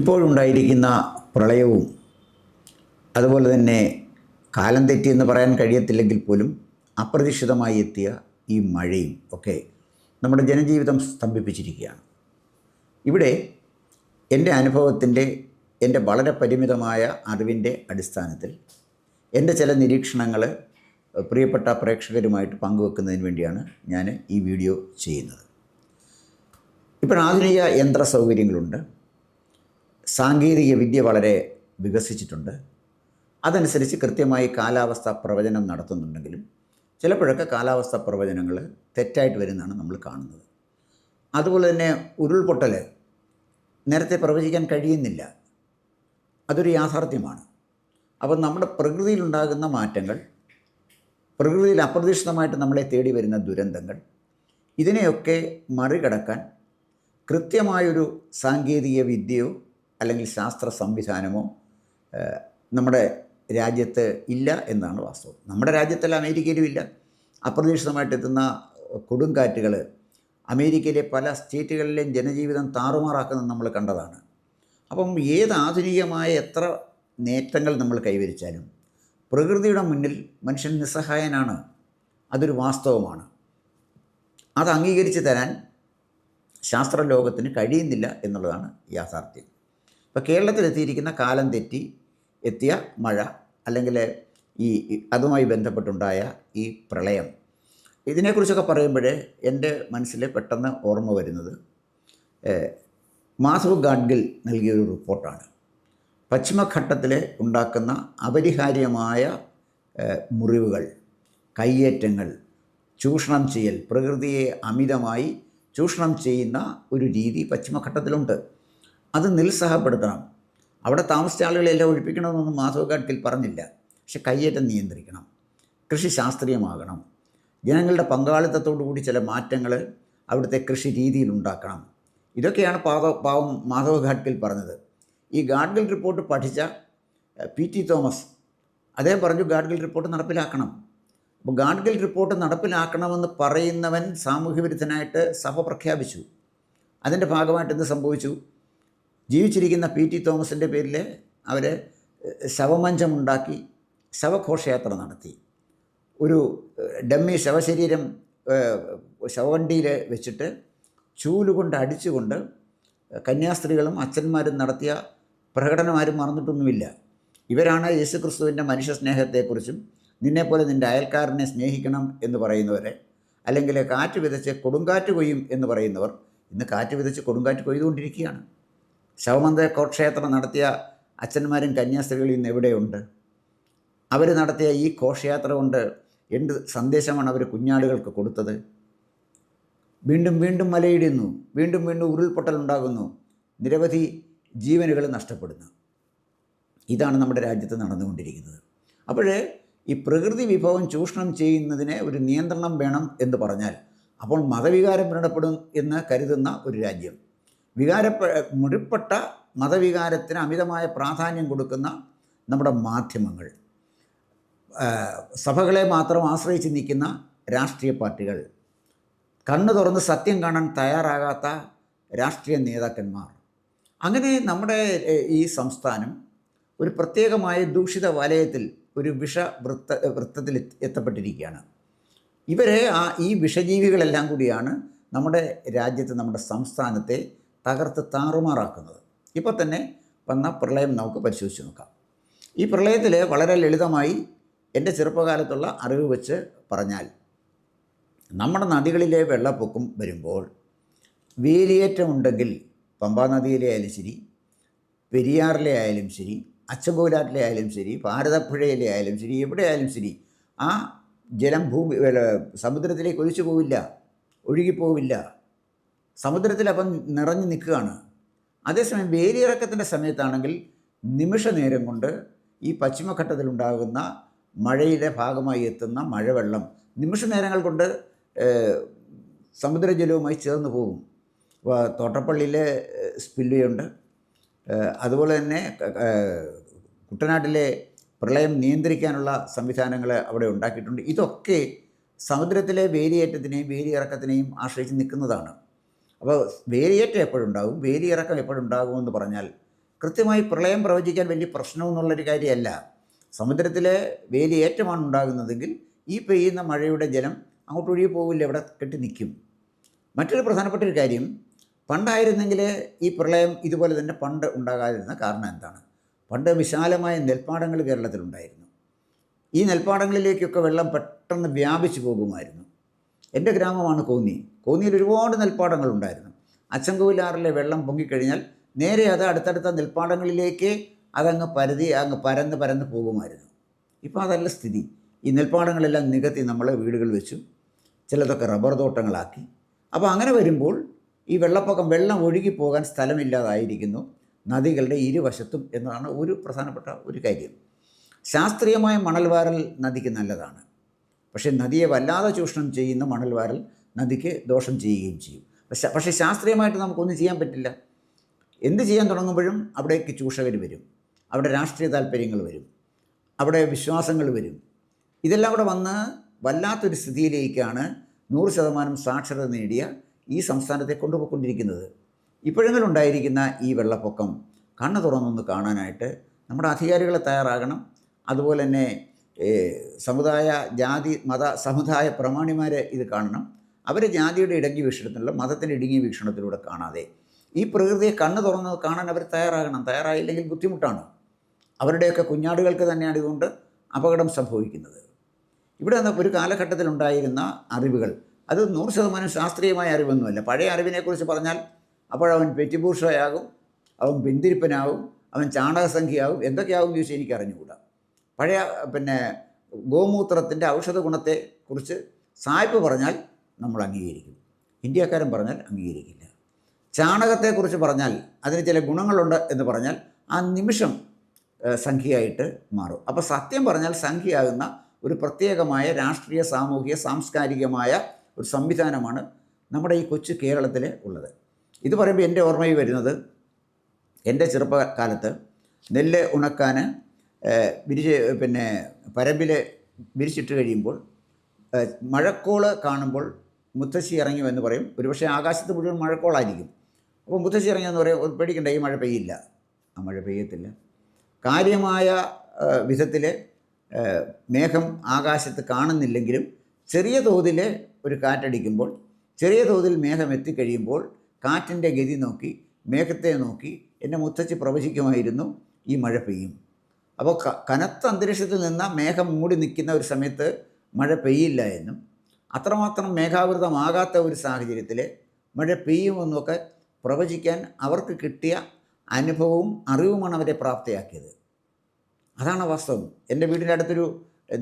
ഇപ്പോഴുണ്ടായിരിക്കുന്ന പ്രളയവും അതുപോലെ തന്നെ കാലം തെറ്റിയെന്ന് പറയാൻ കഴിയത്തില്ലെങ്കിൽ പോലും അപ്രതീക്ഷിതമായി എത്തിയ ഈ മഴയും ഒക്കെ നമ്മുടെ ജനജീവിതം സ്തംഭിപ്പിച്ചിരിക്കുകയാണ്. ഇവിടെ എൻ്റെ അനുഭവത്തിൻ്റെ എൻ്റെ വളരെ പരിമിതമായ അറിവിൻ്റെ അടിസ്ഥാനത്തിൽ എൻ്റെ ചില നിരീക്ഷണങ്ങൾ പ്രിയപ്പെട്ട പ്രേക്ഷകരുമായിട്ട് പങ്കുവെക്കുന്നതിന് വേണ്ടിയാണ് ഞാൻ ഈ വീഡിയോ ചെയ്യുന്നത്. ഇപ്പോൾ ആധുനിക യന്ത്ര സൗകര്യങ്ങളുണ്ട്, സാങ്കേതിക വിദ്യ വളരെ വികസിച്ചിട്ടുണ്ട്. അതനുസരിച്ച് കൃത്യമായി കാലാവസ്ഥ പ്രവചനം നടത്തുന്നുണ്ടെങ്കിലും ചിലപ്പോഴൊക്കെ കാലാവസ്ഥ പ്രവചനങ്ങൾ തെറ്റായിട്ട് വരുന്നതാണ് നമ്മൾ കാണുന്നത്. അതുപോലെ തന്നെ ഉരുൾപൊട്ടൽ നേരത്തെ പ്രവചിക്കാൻ കഴിയുന്നില്ല, അതൊരു യാഥാർത്ഥ്യമാണ്. അപ്പം നമ്മുടെ പ്രകൃതിയിലുണ്ടാകുന്ന മാറ്റങ്ങൾ, പ്രകൃതിയിൽ അപ്രതീക്ഷിതമായിട്ട് നമ്മളെ തേടി വരുന്ന ദുരന്തങ്ങൾ, ഇതിനെയൊക്കെ മറികടക്കാൻ കൃത്യമായൊരു സാങ്കേതിക വിദ്യയോ അല്ലെങ്കിൽ ശാസ്ത്ര സംവിധാനമോ നമ്മുടെ രാജ്യത്ത് ഇല്ല എന്നാണ് വാസ്തവം. നമ്മുടെ രാജ്യത്തല്ല, അമേരിക്കയിലും ഇല്ല. അപ്രതീക്ഷിതമായിട്ട് എത്തുന്ന കൊടുങ്കാറ്റുകൾ അമേരിക്കയിലെ പല സ്റ്റേറ്റുകളിലെയും ജനജീവിതം താറുമാറാക്കുന്നത് നമ്മൾ കണ്ടതാണ്. അപ്പം ഏത് ആധുനികമായ എത്ര നേട്ടങ്ങൾ നമ്മൾ കൈവരിച്ചാലും പ്രകൃതിയുടെ മുന്നിൽ മനുഷ്യൻ നിസ്സഹായനാണ്. അതൊരു വാസ്തവമാണ്. അത് അംഗീകരിച്ച് തരാൻ ശാസ്ത്രലോകത്തിന് കഴിയുന്നില്ല എന്നുള്ളതാണ് യാഥാർത്ഥ്യം. ഇപ്പോൾ കേരളത്തിലെത്തിയിരിക്കുന്ന കാലം തെറ്റി എത്തിയ മഴ, അല്ലെങ്കിൽ അതുമായി ബന്ധപ്പെട്ടുണ്ടായ ഈ പ്രളയം, ഇതിനെക്കുറിച്ചൊക്കെ പറയുമ്പോൾ എൻ്റെ മനസ്സിൽ പെട്ടെന്ന് ഓർമ്മ വരുന്നത് മാധവ് ഗാഡ്ഗിൽ നൽകിയൊരു റിപ്പോർട്ടാണ്. പശ്ചിമഘട്ടത്തിൽ ഉണ്ടാക്കുന്ന അപരിഹാര്യമായ മുറിവുകൾ, കയ്യേറ്റങ്ങൾ, ചൂഷണം ചെയ്യൽ, പ്രകൃതിയെ അമിതമായി ചൂഷണം ചെയ്യുന്ന ഒരു രീതി പശ്ചിമഘട്ടത്തിലുണ്ട്. അത് നിരുത്സാഹപ്പെടുത്തണം. അവിടെ താമസിച്ച ആളുകളെല്ലാം ഒഴിപ്പിക്കണമെന്നൊന്നും മാധവ് ഗാഡ്ഗിൽ പറഞ്ഞില്ല. പക്ഷെ കയ്യേറ്റം നിയന്ത്രിക്കണം, കൃഷി ശാസ്ത്രീയമാകണം, ജനങ്ങളുടെ പങ്കാളിത്തത്തോടു കൂടി ചില മാറ്റങ്ങൾ അവിടുത്തെ കൃഷി രീതിയിൽ ഉണ്ടാക്കണം. ഇതൊക്കെയാണ് പാവം മാധവ് ഗാഡ്ഗിൽ പറഞ്ഞത്. ഈ ഗാഡ്ഗിൽ റിപ്പോർട്ട് പഠിച്ച PT തോമസ് അദ്ദേഹം പറഞ്ഞു ഗാഡ്ഗിൽ റിപ്പോർട്ട് നടപ്പിലാക്കണം. അപ്പോൾ ഗാഡ്ഗിൽ റിപ്പോർട്ട് നടപ്പിലാക്കണമെന്ന് പറയുന്നവൻ സാമൂഹ്യ വിരുദ്ധനായിട്ട് സഭ പ്രഖ്യാപിച്ചു. അതിൻ്റെ ഭാഗമായിട്ട് എന്ത് സംഭവിച്ചു? ജീവിച്ചിരിക്കുന്ന PT തോമസിൻ്റെ പേരിൽ അവർ ശവമഞ്ചമുണ്ടാക്കി ശവഘോഷയാത്ര നടത്തി. ഒരു ഡമ്മി ശവശരീരം ശവവണ്ടിയിൽ വെച്ചിട്ട് ചൂലുകൊണ്ട് അടിച്ചുകൊണ്ട് കന്യാസ്ത്രീകളും അച്ഛന്മാരും നടത്തിയ പ്രകടനം ആരും മറന്നിട്ടൊന്നുമില്ല. ഇവരാണ് യേശുക്രിസ്തുവിൻ്റെ മനുഷ്യ സ്നേഹത്തെക്കുറിച്ചും നിന്നെപ്പോലെ നിൻ്റെ അയൽക്കാരനെ സ്നേഹിക്കണം എന്ന് പറയുന്നവരെ, അല്ലെങ്കിൽ കാറ്റ് വിതച്ച് കൊടുങ്കാറ്റ് കൊയ്യും എന്ന് പറയുന്നവർ ഇന്ന് കാറ്റ് വിതച്ച് കൊടുങ്കാറ്റ് കൊയ്തുകൊണ്ടിരിക്കുകയാണ്. ശവമന്ത ഘോഷയാത്ര നടത്തിയ അച്ഛന്മാരും കന്യാസ്ത്രീകളും ഇന്ന് എവിടെയുണ്ട്? അവർ നടത്തിയ ഈ ഘോഷയാത്ര കൊണ്ട് എന്ത് സന്ദേശമാണ് അവർ കുഞ്ഞാടുകൾക്ക് കൊടുത്തത്? വീണ്ടും വീണ്ടും മലയിടുന്നു, വീണ്ടും വീണ്ടും ഉരുൾപൊട്ടലുണ്ടാകുന്നു, നിരവധി ജീവനുകൾ നഷ്ടപ്പെടുന്നു. ഇതാണ് നമ്മുടെ രാജ്യത്ത് നടന്നുകൊണ്ടിരിക്കുന്നത്. അപ്പോൾ ഈ പ്രകൃതി വിഭവം ചൂഷണം ചെയ്യുന്നതിന് ഒരു നിയന്ത്രണം വേണം എന്ന് പറഞ്ഞാൽ, അപ്പോൾ മതവികാരം വ്രണപ്പെടും എന്ന് കരുതുന്ന ഒരു രാജ്യം, മുറിപ്പെട്ട മതവികാരത്തിന് അമിതമായ പ്രാധാന്യം കൊടുക്കുന്ന നമ്മുടെ മാധ്യമങ്ങൾ, സഭകളെ മാത്രം ആശ്രയിച്ച് നിൽക്കുന്ന രാഷ്ട്രീയ പാർട്ടികൾ, കണ്ണു തുറന്ന് സത്യം കാണാൻ തയ്യാറാകാത്ത രാഷ്ട്രീയ നേതാക്കന്മാർ, അങ്ങനെ നമ്മുടെ ഈ സംസ്ഥാനം ഒരു പ്രത്യേകമായ ദൂഷിത വലയത്തിൽ, ഒരു വൃത്തത്തിൽ എത്തപ്പെട്ടിരിക്കുകയാണ്. ഇവരെ ഈ വിഷജീവികളെല്ലാം കൂടിയാണ് നമ്മുടെ രാജ്യത്ത്, നമ്മുടെ സംസ്ഥാനത്തെ തകർത്ത് താറുമാറാക്കുന്നത്. ഇപ്പോൾ തന്നെ വന്ന പ്രളയം നമുക്ക് പരിശോധിച്ച് നോക്കാം. ഈ പ്രളയത്തിൽ വളരെ ലളിതമായി എൻ്റെ ചെറുപ്പകാലത്തുള്ള അറിവ് വെച്ച് പറഞ്ഞാൽ, നമ്മുടെ നദികളിലെ വെള്ളപ്പൊക്കം വരുമ്പോൾ വേലിയേറ്റമുണ്ടെങ്കിൽ പമ്പാ നദിയിലെ ആയാലും ശരി, പെരിയാറിലെ ആയാലും ശരി, അച്ചൻകോലാറ്റിലെ ആയാലും ശരി, ഭാരതപ്പുഴയിലെ ആയാലും ശരി, എവിടെ ആയാലും ശരി, ആ ജലം സമുദ്രത്തിലേക്ക് ഒലിച്ചു പോവില്ല, ഒഴുകിപ്പോവില്ല. സമുദ്രത്തിലപ്പം നിറഞ്ഞു നിൽക്കുകയാണ്. അതേസമയം വേലിയിറക്കത്തിൻ്റെ സമയത്താണെങ്കിൽ നിമിഷ നേരം കൊണ്ട് ഈ പശ്ചിമഘട്ടത്തിലുണ്ടാകുന്ന മഴയുടെ ഭാഗമായി എത്തുന്ന മഴവെള്ളം നിമിഷ നേരങ്ങൾ കൊണ്ട് സമുദ്രജലവുമായി ചേർന്ന് പോകും. തോട്ടപ്പള്ളിയിലെ സ്പിൽവേയുണ്ട്, അതുപോലെ തന്നെ കുട്ടനാട്ടിലെ പ്രളയം നിയന്ത്രിക്കാനുള്ള സംവിധാനങ്ങൾ അവിടെ ഉണ്ടാക്കിയിട്ടുണ്ട്. ഇതൊക്കെ സമുദ്രത്തിലെ വേലിയേറ്റത്തിനെയും വേലിയിറക്കത്തിനെയും ആശ്രയിച്ച് നിൽക്കുന്നതാണ്. അപ്പോൾ വേലിയേറ്റം എപ്പോഴുണ്ടാകും, വേലിയിറക്കം എപ്പോഴുണ്ടാകുമെന്ന് പറഞ്ഞാൽ കൃത്യമായി പ്രളയം പ്രവചിക്കാൻ വലിയ പ്രശ്നമെന്നുള്ളൊരു കാര്യമല്ല. സമുദ്രത്തിലെ വേലിയേറ്റമാണ് ഉണ്ടാകുന്നതെങ്കിൽ ഈ പെയ്യുന്ന മഴയുടെ ജലം അങ്ങോട്ട് ഒഴുകി പോകില്ല, ഇവിടെ കെട്ടി നിൽക്കും. മറ്റൊരു പ്രധാനപ്പെട്ട ഒരു കാര്യം, പണ്ടായിരുന്നെങ്കിൽ ഈ പ്രളയം ഇതുപോലെ തന്നെ പണ്ട് ഉണ്ടാകാതിരുന്ന കാരണം എന്താണ്? പണ്ട് വിശാലമായ നെൽപ്പാടങ്ങൾ കേരളത്തിലുണ്ടായിരുന്നു. ഈ നെൽപ്പാടങ്ങളിലേക്കൊക്കെ വെള്ളം പെട്ടെന്ന് വ്യാപിച്ചു പോകുമായിരുന്നു. എൻ്റെ ഗ്രാമമാണ് കോന്നി. കോന്നിയിൽ ഒരുപാട് നെൽപ്പാടങ്ങളുണ്ടായിരുന്നു. അച്ചൻകോവിലാറിലെ വെള്ളം പൊങ്ങിക്കഴിഞ്ഞാൽ നേരെ അത് അടുത്തടുത്ത നെൽപ്പാടങ്ങളിലേക്ക് അതങ്ങ് പരന്ന് പോകുമായിരുന്നു. ഇപ്പോൾ അതല്ല സ്ഥിതി. ഈ നെൽപ്പാടങ്ങളെല്ലാം നികത്തി നമ്മൾ വീടുകൾ വെച്ചു, ചിലതൊക്കെ റബ്ബർ തോട്ടങ്ങളാക്കി. അപ്പോൾ അങ്ങനെ വരുമ്പോൾ ഈ വെള്ളം ഒഴുകിപ്പോകാൻ സ്ഥലമില്ലാതായിരിക്കുന്നു നദികളുടെ ഇരുവശത്തും എന്നതാണ് ഒരു പ്രധാനപ്പെട്ട ഒരു കാര്യം. ശാസ്ത്രീയമായ മണൽവാരൽ നദിക്ക് നല്ലതാണ്. പക്ഷേ നദിയെ വല്ലാതെ ചൂഷണം ചെയ്യുന്ന മണൽവാരൽ നദിക്ക് ദോഷം ചെയ്യുകയും ചെയ്യും. പക്ഷേ ശാസ്ത്രീയമായിട്ട് നമുക്കൊന്നും ചെയ്യാൻ പറ്റില്ല. എന്ത് ചെയ്യാൻ തുടങ്ങുമ്പോഴും അവിടേക്ക് ചൂഷകർ വരും, അവിടെ രാഷ്ട്രീയ താല്പര്യങ്ങൾ വരും, അവിടെ വിശ്വാസങ്ങൾ വരും. ഇതെല്ലാം കൂടെ വന്ന് വല്ലാത്തൊരു സ്ഥിതിയിലേക്കാണ് 100% സാക്ഷരത നേടിയ ഈ സംസ്ഥാനത്തെ കൊണ്ടുപോയിക്കൊണ്ടിരിക്കുന്നത്. ഇപ്പോഴെങ്കിലും ഉണ്ടായിരിക്കുന്ന ഈ വെള്ളപ്പൊക്കം കണ്ണു തുറന്നൊന്ന് കാണാനായിട്ട് നമ്മുടെ അധികാരികൾ തയ്യാറാകണം. അതുപോലെ തന്നെ സമുദായ, ജാതി, മത, സമുദായ പ്രമാണിമാർ ഇത് കാണണം. അവർ ജാതിയുടെ ഇടുങ്ങിയ വീക്ഷണത്തിലുള്ള, മതത്തിൻ്റെ ഇടുങ്ങിയ വീക്ഷണത്തിലൂടെ കാണാതെ ഈ പ്രകൃതിയെ കണ്ണു തുറന്ന് കാണാൻ അവർ തയ്യാറാകണം. തയ്യാറായില്ലെങ്കിൽ ബുദ്ധിമുട്ടാണ്. അവരുടെയൊക്കെ കുഞ്ഞാടുകൾക്ക് തന്നെയാണ് ഇതുകൊണ്ട് അപകടം സംഭവിക്കുന്നത്. ഇവിടെ ഒരു കാലഘട്ടത്തിലുണ്ടായിരുന്ന അറിവുകൾ അത് 100% ശാസ്ത്രീയമായ അറിവൊന്നുമല്ല. പഴയ അറിവിനെക്കുറിച്ച് പറഞ്ഞാൽ അപ്പോഴവൻ പെറ്റിബൂർഷയാകും, അവൻ പിന്തിരിപ്പനാവും, അവൻ ചാണകസംഖ്യയാവും, എന്തൊക്കെയാവും ചോദിച്ചാൽ എനിക്ക് അറിഞ്ഞുകൂടാ. പഴയ ഗോമൂത്രത്തിൻ്റെ ഔഷധ ഗുണത്തെക്കുറിച്ച് സായിപ്പ് പറഞ്ഞാൽ നമ്മൾ അംഗീകരിക്കും, ഇന്ത്യക്കാരൻ പറഞ്ഞാൽ അംഗീകരിക്കില്ല. ചാണകത്തെക്കുറിച്ച് പറഞ്ഞാൽ അതിന് ചില ഗുണങ്ങളുണ്ട് എന്ന് പറഞ്ഞാൽ ആ നിമിഷം സംഖ്യയായിട്ട് മാറും. അപ്പോൾ സത്യം പറഞ്ഞാൽ സംഖ്യയാകുന്ന ഒരു പ്രത്യേകമായ രാഷ്ട്രീയ, സാമൂഹിക, സാംസ്കാരികമായ ഒരു സംവിധാനമാണ് നമ്മുടെ ഈ കൊച്ചു കേരളത്തിൽ ഉള്ളത്. ഇത് പറയുമ്പോൾ എൻ്റെ ഓർമ്മയിൽ വരുന്നത്, എൻ്റെ ചെറുപ്പകാലത്ത് നെല്ല് ഉണക്കാൻ പരമ്പിൽ വിരിച്ചിട്ട് കഴിയുമ്പോൾ മഴക്കോള് കാണുമ്പോൾ മുത്തശ്ശി ഇറങ്ങി എന്ന് പറയും. ഒരുപക്ഷെ ആകാശത്ത് മുഴുവൻ മഴക്കോളായിരിക്കും. അപ്പോൾ മുത്തശ്ശി ഇറങ്ങിയെന്ന് പറയും, പേടിക്കണ്ട, ഈ മഴ പെയ്യില്ല. ആ മഴ പെയ്യത്തില്ല. കാര്യമായ വിധത്തിൽ മേഘം ആകാശത്ത് കാണുന്നില്ലെങ്കിലും ചെറിയ തോതിൽ ഒരു കാറ്റടിക്കുമ്പോൾ, ചെറിയ തോതിൽ മേഘം എത്തിക്കഴിയുമ്പോൾ കാറ്റിൻ്റെ ഗതി നോക്കി, മേഘത്തെ നോക്കി എൻ്റെ മുത്തച്ഛി പ്രവചിക്കുമായിരുന്നു ഈ മഴ പെയ്യും. അപ്പോൾ കനത്ത അന്തരീക്ഷത്തിൽ നിന്ന് മേഘം മൂടി നിൽക്കുന്ന ഒരു സമയത്ത് മഴ പെയ്യില്ല എന്നും, അത്രമാത്രം മേഘാവൃതമാകാത്ത ഒരു സാഹചര്യത്തിൽ മഴ പെയ്യുമെന്നൊക്കെ പ്രവചിക്കാൻ അവർക്ക് കിട്ടിയ അനുഭവവും അറിവുമാണ് അവരെ പ്രാപ്തയാക്കിയത്. അതാണ് വാസ്തവം. എൻ്റെ വീടിൻ്റെ അടുത്തൊരു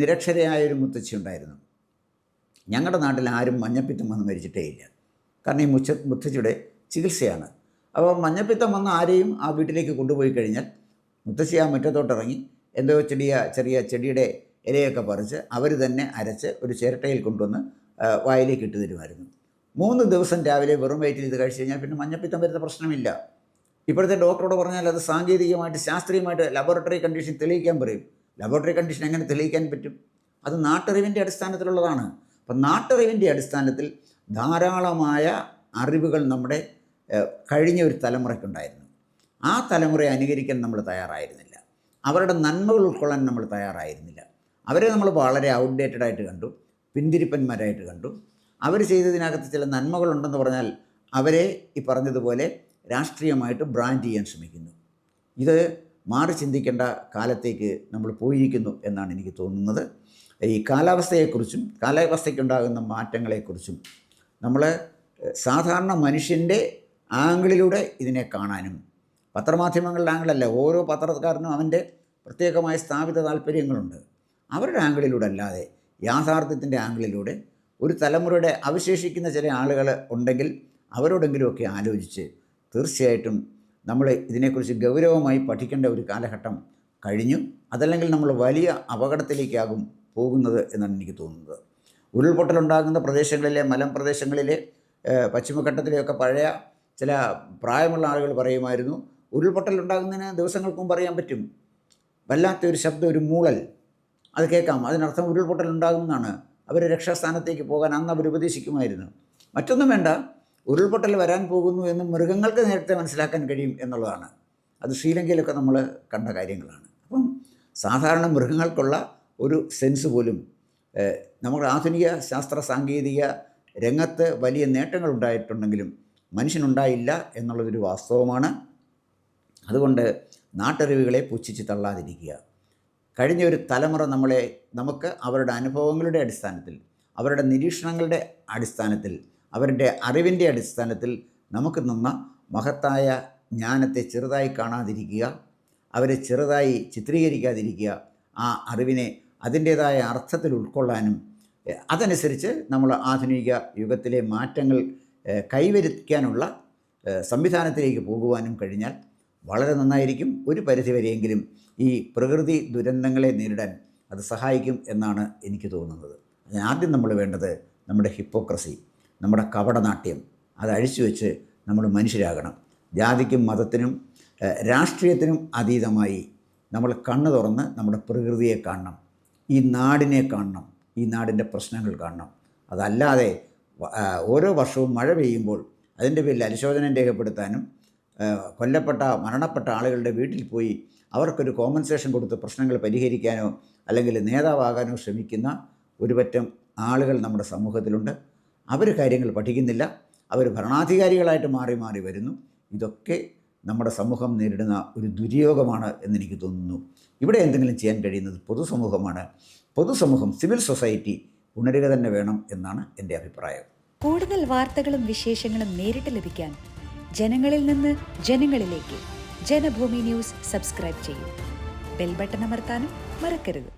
നിരക്ഷരയായൊരു മുത്തച്ഛി ഉണ്ടായിരുന്നു. ഞങ്ങളുടെ നാട്ടിൽ ആരും മഞ്ഞപ്പിത്തം വന്ന് മരിച്ചിട്ടേ ഇല്ല. കാരണം ഈ മുത്തച്ഛിയുടെ ചികിത്സയാണ്. അപ്പോൾ മഞ്ഞപ്പിത്തം വന്ന് ആരെയും ആ വീട്ടിലേക്ക് കൊണ്ടുപോയി കഴിഞ്ഞാൽ മുത്തശ്ശി ആ മുറ്റത്തോട്ടിറങ്ങി എന്തോ ചെറിയ ചെടിയുടെ ഇലയൊക്കെ പറിച്ച് അവർ തന്നെ അരച്ച് ഒരു ചിരട്ടയിൽ കൊണ്ടുവന്ന് വായിലേക്ക് ഇട്ട് തരുമായിരുന്നു. 3 ദിവസം രാവിലെ വെറും വയറ്റിൽ ഇത് കഴിച്ച് കഴിഞ്ഞാൽ പിന്നെ മഞ്ഞപ്പിത്തം വരുന്ന പ്രശ്നമില്ല. ഇപ്പോഴത്തെ ഡോക്ടറോട് പറഞ്ഞാൽ അത് സാങ്കേതികമായിട്ട്, ശാസ്ത്രീയമായിട്ട് ലബോറട്ടറി കണ്ടീഷൻ തെളിയിക്കാൻ പറയും. ലബോറട്ടറി കണ്ടീഷൻ എങ്ങനെ തെളിയിക്കാൻ പറ്റും? അത് നാട്ടറിവിൻ്റെ അടിസ്ഥാനത്തിലുള്ളതാണ്. അപ്പം നാട്ടറിവിൻ്റെ അടിസ്ഥാനത്തിൽ ധാരാളമായ അറിവുകൾ നമ്മുടെ കഴിഞ്ഞ ഒരു തലമുറയ്ക്കുണ്ടായിരുന്നു. ആ തലമുറയെ അനുകരിക്കാൻ നമ്മൾ തയ്യാറായിരുന്നില്ല. അവരുടെ നന്മകൾ ഉൾക്കൊള്ളാൻ നമ്മൾ തയ്യാറായിരുന്നില്ല. അവരെ നമ്മൾ വളരെ ഔട്ട്ഡേറ്റഡ് ആയിട്ട് കണ്ടു, പിന്തിരിപ്പന്മാരായിട്ട് കണ്ടു. അവർ ചെയ്തതിനകത്ത് ചില നന്മകളുണ്ടെന്ന് പറഞ്ഞാൽ അവരെ ഈ പറഞ്ഞതുപോലെ രാഷ്ട്രീയമായിട്ട് ബ്രാൻഡ് ചെയ്യാൻ ശ്രമിക്കുന്നു. ഇത് മാറി ചിന്തിക്കേണ്ട കാലത്തേക്ക് നമ്മൾ പോയിരിക്കുന്നു എന്നാണ് എനിക്ക് തോന്നുന്നത്. ഈ കാലാവസ്ഥയെക്കുറിച്ചും കാലാവസ്ഥയ്ക്കുണ്ടാകുന്ന മാറ്റങ്ങളെക്കുറിച്ചും നമ്മൾ സാധാരണ മനുഷ്യൻ്റെ ആംഗിളിലൂടെ ഇതിനെ കാണാനും, പത്രമാധ്യമങ്ങളുടെ ആംഗിളല്ല, ഓരോ പത്രക്കാരനും അവൻ്റെ പ്രത്യേകമായ സ്ഥാപിത താല്പര്യങ്ങളുണ്ട്. അവരുടെ ആംഗിളിലൂടെ അല്ലാതെ യാഥാർത്ഥ്യത്തിൻ്റെ ആംഗിളിലൂടെ ഒരു തലമുറയുടെ അവശേഷിക്കുന്ന ചില ആളുകൾ ഉണ്ടെങ്കിൽ അവരോടെങ്കിലുമൊക്കെ ആലോചിച്ച് തീർച്ചയായിട്ടും നമ്മൾ ഇതിനെക്കുറിച്ച് ഗൗരവമായി പഠിക്കേണ്ട ഒരു കാലഘട്ടം കഴിഞ്ഞു. അതല്ലെങ്കിൽ നമ്മൾ വലിയ അപകടത്തിലേക്കാകും പോകുന്നത് എന്നാണ് എനിക്ക് തോന്നുന്നത്. ഉരുൾപൊട്ടലുണ്ടാകുന്ന പ്രദേശങ്ങളിലെ, മലമ്പ്രദേശങ്ങളിലെ, പശ്ചിമഘട്ടത്തിലെയൊക്കെ പഴയ ചില പ്രായമുള്ള ആളുകൾ പറയുമായിരുന്നു, ഉരുൾപൊട്ടലുണ്ടാകുന്നതിന് ദിവസങ്ങൾക്ക് മുമ്പ് അറിയാൻ പറ്റും. വല്ലാത്തൊരു ശബ്ദം, ഒരു മൂളൽ, അത് കേൾക്കാം, അതിനർത്ഥം ഉരുൾപൊട്ടലുണ്ടാകുമെന്നാണ്. അവർ രക്ഷാസ്ഥാനത്തേക്ക് പോകാൻ അന്ന് അവർ ഉപദേശിക്കുമായിരുന്നു. മറ്റൊന്നും വേണ്ട, ഉരുൾപൊട്ടൽ വരാൻ പോകുന്നു എന്ന് മൃഗങ്ങൾക്ക് നേരത്തെ മനസ്സിലാക്കാൻ കഴിയും എന്നുള്ളതാണ്. അത് ശ്രീലങ്കയിലൊക്കെ നമ്മൾ കണ്ട കാര്യങ്ങളാണ്. അപ്പം സാധാരണ മൃഗങ്ങൾക്കുള്ള ഒരു സെൻസ് പോലും നമ്മുടെ ആധുനിക ശാസ്ത്ര സാങ്കേതിക രംഗത്ത് വലിയ നേട്ടങ്ങൾ ഉണ്ടായിട്ടുണ്ടെങ്കിലും മനുഷ്യനുണ്ടായില്ല എന്നുള്ളതൊരു വാസ്തവമാണ്. അതുകൊണ്ട് നാട്ടറിവുകളെ പുച്ഛിച്ച് തള്ളാതിരിക്കുക. കഴിഞ്ഞ ഒരു തലമുറ നമുക്ക് അവരുടെ അനുഭവങ്ങളുടെ അടിസ്ഥാനത്തിൽ, അവരുടെ നിരീക്ഷണങ്ങളുടെ അടിസ്ഥാനത്തിൽ, അവരുടെ അറിവിൻ്റെ അടിസ്ഥാനത്തിൽ നമുക്ക് തന്ന മഹത്തായ ജ്ഞാനത്തെ ചെറുതായി കാണാതിരിക്കുക, അവരെ ചെറുതായി ചിത്രീകരിക്കാതിരിക്കുക, ആ അറിവിനെ അതിൻ്റേതായ അർത്ഥത്തിൽ ഉൾക്കൊള്ളാനും അതനുസരിച്ച് നമ്മൾ ആധുനിക യുഗത്തിലെ മാറ്റങ്ങൾ കൈവരിക്കാനുള്ള സംവിധാനത്തിലേക്ക് പോകുവാനും കഴിഞ്ഞാൽ വളരെ നന്നായിരിക്കും. ഒരു പരിധിവരെയെങ്കിലും ഈ പ്രകൃതി ദുരന്തങ്ങളെ നേരിടാൻ അത് സഹായിക്കും എന്നാണ് എനിക്ക് തോന്നുന്നത്. അതിനാദ്യം നമ്മൾ വേണ്ടത് നമ്മുടെ ഹിപ്പോക്രസി, നമ്മുടെ കപടനാട്യം അത് അഴിച്ചു വെച്ച് നമ്മൾ മനുഷ്യരാകണം. ജാതിക്കും മതത്തിനും രാഷ്ട്രീയത്തിനും അതീതമായി നമ്മൾ കണ്ണ് തുറന്ന് നമ്മുടെ പ്രകൃതിയെ കാണണം, ഈ നാടിനെ കാണണം, ഈ നാടിൻ്റെ പ്രശ്നങ്ങൾ കാണണം. അതല്ലാതെ ഓരോ വർഷവും മഴ പെയ്യുമ്പോൾ അതിൻ്റെ പേരിൽ അനുശോചനം രേഖപ്പെടുത്താനും മരണപ്പെട്ട ആളുകളുടെ വീട്ടിൽ പോയി അവർക്കൊരു കോമ്പൻസേഷൻ കൊടുത്ത് പ്രശ്നങ്ങൾ പരിഹരിക്കാനോ അല്ലെങ്കിൽ നേതാവാകാനോ ശ്രമിക്കുന്ന ഒരു പറ്റം ആളുകൾ നമ്മുടെ സമൂഹത്തിലുണ്ട്. അവർ കാര്യങ്ങൾ പഠിക്കുന്നില്ല, അവർ ഭരണാധികാരികളായിട്ട് മാറി മാറി വരുന്നു. ഇതൊക്കെ നമ്മുടെ സമൂഹം നേരിടുന്ന ഒരു ദുര്യോഗമാണ് എന്നെനിക്ക് തോന്നുന്നു. ഇവിടെ എന്തെങ്കിലും ചെയ്യാൻ കഴിയുന്നത് പൊതുസമൂഹമാണ്. പൊതുസമൂഹം, സിവിൽ സൊസൈറ്റി ഉണരുക തന്നെ വേണം എന്നാണ് എൻ്റെ അഭിപ്രായം. കൂടുതൽ വാർത്തകളും വിശേഷങ്ങളും നേരിട്ട് ലഭിക്കാൻ ജനങ്ങളിൽ നിന്ന് ജനങ്ങളിലേക്ക് ജനഭൂമി ന്യൂസ് സബ്സ്ക്രൈബ് ചെയ്യൂ. ബെൽ ബട്ടൺ അമർത്താനും മറക്കരുത്.